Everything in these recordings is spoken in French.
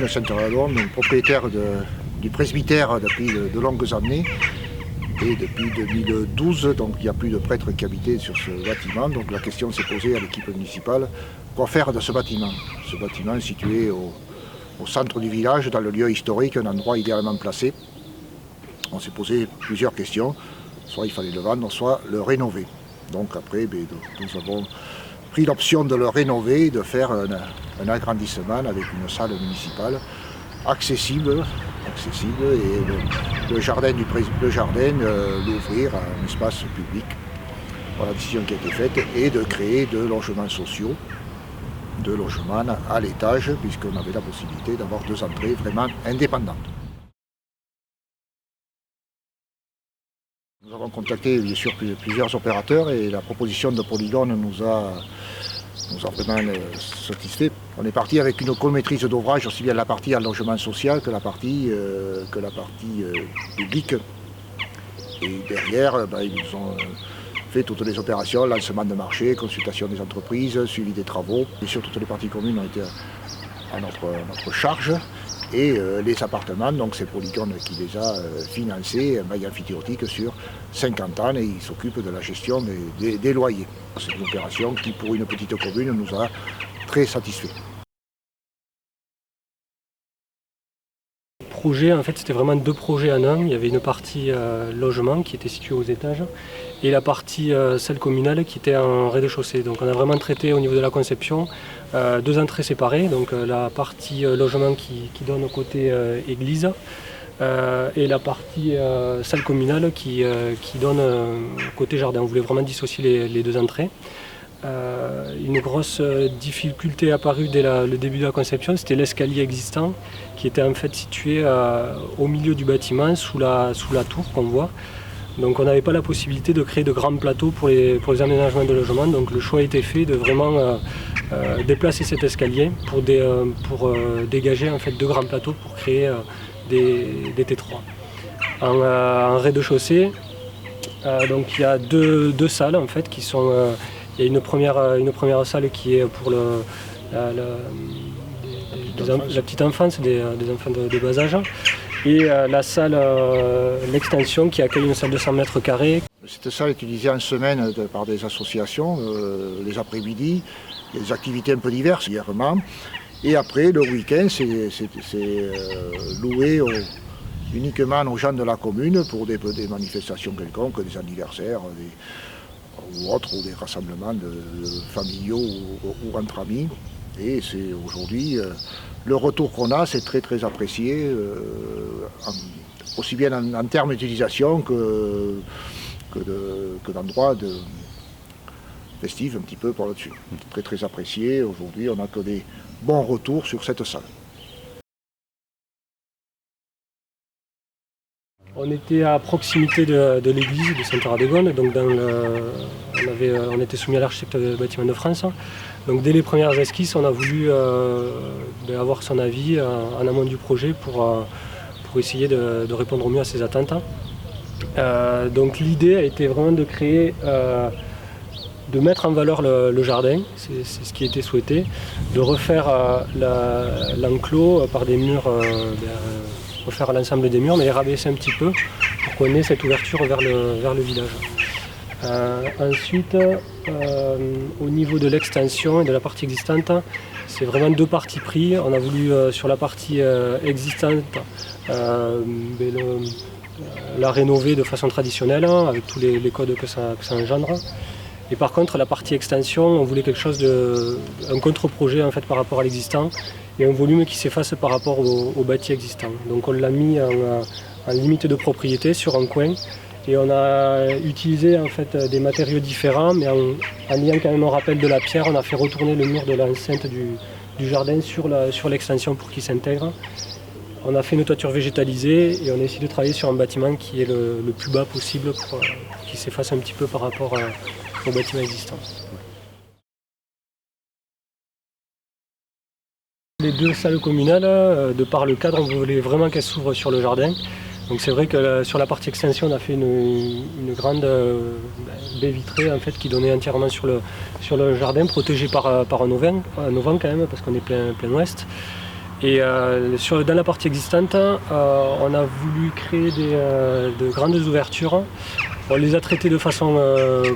commune de Saint-Radon, propriétaire du presbytère depuis de longues années. Et depuis 2012, donc, il n'y a plus de prêtres qui habitaient sur ce bâtiment. Donc la question s'est posée à l'équipe municipale, quoi faire de ce bâtiment? Ce bâtiment est situé au centre du village, dans le lieu historique, un endroit idéalement placé. On s'est posé plusieurs questions, soit il fallait le vendre, soit le rénover. Donc après, nous avons pris l'option de le rénover, de faire un agrandissement avec une salle municipale accessible et le jardin, l'ouvrir à un espace public. Voilà la décision qui a été faite, et de créer 2 logements sociaux, 2 logements à l'étage, puisqu'on avait la possibilité d'avoir 2 entrées vraiment indépendantes. Nous avons contacté bien sûr plusieurs opérateurs et la proposition de Polygone nous a vraiment satisfait. On est parti avec une comaîtrise d'ouvrage, aussi bien la partie en logement social que la partie publique. Et derrière, ils nous ont fait toutes les opérations, lancement de marché, consultation des entreprises, suivi des travaux. Bien sûr, toutes les parties communes ont été à notre charge. Et les appartements, donc c'est Polygone qui les a financés, un bail amphithéotique sur 50 ans, et il s'occupe de la gestion des loyers. C'est une opération qui, pour une petite commune, nous a très satisfaits. Le projet, en fait, c'était vraiment 2 projets en un. Il y avait une partie logement qui était située aux étages et la partie salle communale qui était en rez-de-chaussée. Donc on a vraiment traité au niveau de la conception 2 entrées séparées. Donc la partie logement qui donne au côté église et la partie salle communale qui donne côté jardin. On voulait vraiment dissocier les 2 entrées. Une grosse difficulté apparue dès le début de la conception, c'était l'escalier existant qui était en fait situé au milieu du bâtiment, sous la tour qu'on voit. Donc on n'avait pas la possibilité de créer de grands plateaux pour les aménagements de logement. Donc le choix a été fait de vraiment déplacer cet escalier pour dégager en fait 2 grands plateaux pour créer des T3. En rez-de-chaussée, donc il y a deux salles en fait qui sont. Il y a une première salle qui est pour la petite enfance, des enfants de bas âge. Et la salle, l'extension qui accueille une salle de 100 mètres carrés. Cette salle est utilisée en semaine par des associations, les après-midi, des activités un peu diverses, hièrement. Et après, le week-end, c'est loué uniquement aux gens de la commune pour des manifestations quelconques, des anniversaires ou autres, ou des rassemblements familiaux ou entre amis. Et c'est aujourd'hui, le retour qu'on a, c'est très très apprécié, aussi bien en termes d'utilisation que d'endroits festifs un petit peu par là-dessus. Très très apprécié. Aujourd'hui, on n'a que des bons retours sur cette salle. On était à proximité de l'église de Saint-Radon, donc on était soumis à l'architecte des bâtiments de France. Donc dès les premières esquisses, on a voulu avoir son avis en amont du projet pour essayer de répondre au mieux à ses attentes. Donc l'idée a été vraiment de créer, de mettre en valeur le jardin, c'est ce qui était souhaité, de refaire l'enclos par des murs, refaire l'ensemble des murs, mais les rabaisser un petit peu pour qu'on ait cette ouverture vers le village. Ensuite, au niveau de l'extension et de la partie existante, c'est vraiment 2 parties pris. On a voulu, sur la partie existante, la rénover de façon traditionnelle, avec tous les codes que ça engendre. Et par contre, la partie extension, on voulait quelque chose un contre-projet en fait, par rapport à l'existant, et un volume qui s'efface par rapport au bâti existant. Donc on l'a mis en limite de propriété sur un coin, et on a utilisé en fait, des matériaux différents, mais en ayant quand même un rappel de la pierre, on a fait retourner le mur de l'enceinte du jardin sur l'extension pour qu'il s'intègre. On a fait une toiture végétalisée et on a essayé de travailler sur un bâtiment qui est le plus bas possible pour qu'il s'efface un petit peu par rapport au bâtiment existant. Les 2 salles communales, de par le cadre, on voulait vraiment qu'elles s'ouvrent sur le jardin. Donc c'est vrai que sur la partie extension, on a fait une grande baie vitrée en fait, qui donnait entièrement sur le jardin, protégée par un auvent quand même, parce qu'on est plein ouest. Et dans la partie existante, on a voulu créer de grandes ouvertures. On les a traitées de façon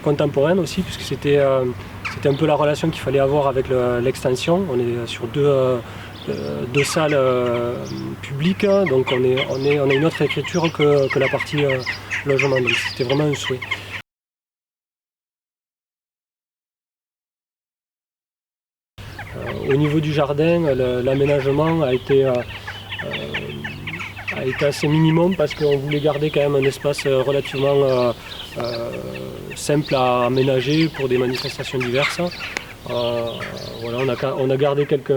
contemporaine aussi, puisque c'était un peu la relation qu'il fallait avoir avec l'extension. On est sur deux salles publiques, donc on a une autre écriture que la partie logement. Donc c'était vraiment un souhait. Au niveau du jardin, l'aménagement a été assez minimum parce qu'on voulait garder quand même un espace relativement simple à aménager pour des manifestations diverses. Voilà, on a gardé quelques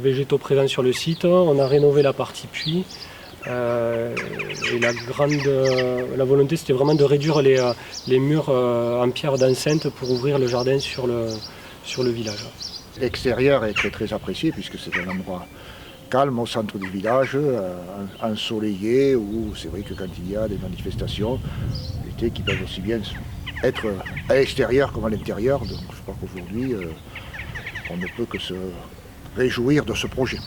végétaux présents sur le site, on a rénové la partie puits. Et la volonté c'était vraiment de réduire les murs en pierre d'enceinte pour ouvrir le jardin sur le village. L'extérieur est très très apprécié puisque c'est un endroit calme au centre du village, ensoleillé, où c'est vrai que quand il y a des manifestations, l'été qui peuvent aussi bien être à l'extérieur comme à l'intérieur, donc je crois qu'aujourd'hui on ne peut que se réjouir de ce projet.